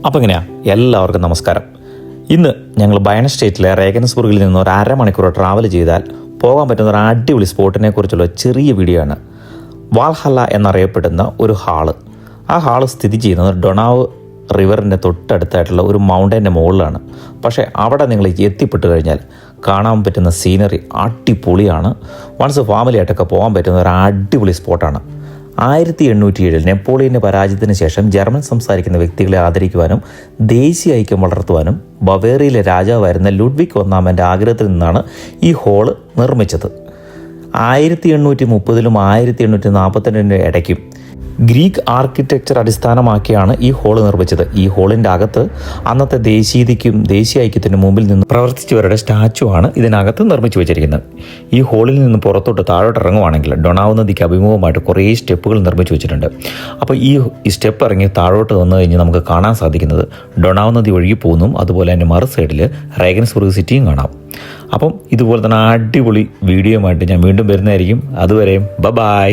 അപ്പോൾ എങ്ങനെയാണ് എല്ലാവർക്കും നമസ്കാരം. ഇന്ന് ഞങ്ങൾ ബയൺ സ്റ്റേറ്റിലെ റേഗൻസ്ബുർഗിൽ നിന്ന് ഒരു അരമണിക്കൂർ ട്രാവൽ ചെയ്താൽ പോകാൻ പറ്റുന്ന ഒരു അടിപൊളി സ്പോട്ടിനെ കുറിച്ചുള്ള ചെറിയ വീഡിയോ ആണ്. വാൽഹല്ല എന്നറിയപ്പെടുന്ന ഒരു ഹാള്. ആ ഹാള് സ്ഥിതി ചെയ്യുന്നത് ഡൊണാവ് റിവറിൻ്റെ തൊട്ടടുത്തായിട്ടുള്ള ഒരു മൗണ്ടൻ്റെ മുകളിലാണ്. പക്ഷേ അവിടെ നിങ്ങൾ എത്തിപ്പെട്ട് കഴിഞ്ഞാൽ കാണാൻ പറ്റുന്ന സീനറി അടിപൊളിയാണ്. വൺസ് ഫാമിലിയായിട്ടൊക്കെ പോകാൻ പറ്റുന്ന ഒരു അടിപൊളി സ്പോട്ടാണ്. 1807 നെപ്പോളിയൻ്റെ പരാജയത്തിന് ശേഷം ജർമ്മൻ സംസാരിക്കുന്ന വ്യക്തികളെ ആദരിക്കുവാനും ദേശീയ ഐക്യം വളർത്തുവാനും ബവേറിയയിലെ രാജാവായിരുന്ന ലുഡ്വിഗ് ഒന്നാമൻ്റെ ആഗ്രഹത്തിൽ നിന്നാണ് ഈ ഹോള് നിർമ്മിച്ചത്. 1830ലും 1842 ഇടയ്ക്കും ഗ്രീക്ക് ആർക്കിടെക്ചർ അടിസ്ഥാനമാക്കിയാണ് ഈ ഹോള് നിർമ്മിച്ചത്. ഈ ഹോളിൻ്റെ അകത്ത് അന്നത്തെ ദേശീയതയ്ക്കും ദേശീയ ഐക്യത്തിനും മുമ്പിൽ നിന്ന് പ്രവർത്തിച്ചവരുടെ സ്റ്റാച്ചു ആണ് ഇതിനകത്ത് നിർമ്മിച്ചു വെച്ചിരിക്കുന്നത്. ഈ ഹോളിൽ നിന്ന് പുറത്തോട്ട് താഴോട്ട് ഇറങ്ങുവാണെങ്കിൽ ഡൊണാവ് നദിക്ക് അഭിമുഖമായിട്ട് കുറേ സ്റ്റെപ്പുകൾ നിർമ്മിച്ചു വെച്ചിട്ടുണ്ട്. അപ്പോൾ ഈ സ്റ്റെപ്പ് ഇറങ്ങി താഴോട്ട് വന്നു കഴിഞ്ഞ് നമുക്ക് കാണാൻ സാധിക്കുന്നത് ഡൊണാവ് നദി ഒഴുകി പോകുന്നു. അതുപോലെ തന്നെ മറു സൈഡിൽ റേഗൻസ്ബുർഗ് സിറ്റിയും കാണാം. അപ്പം ഇതുപോലെ തന്നെ അടിപൊളി വീഡിയോയുമായിട്ട് ഞാൻ വീണ്ടും വരുന്നതായിരിക്കും. അതുവരെയും ബൈ.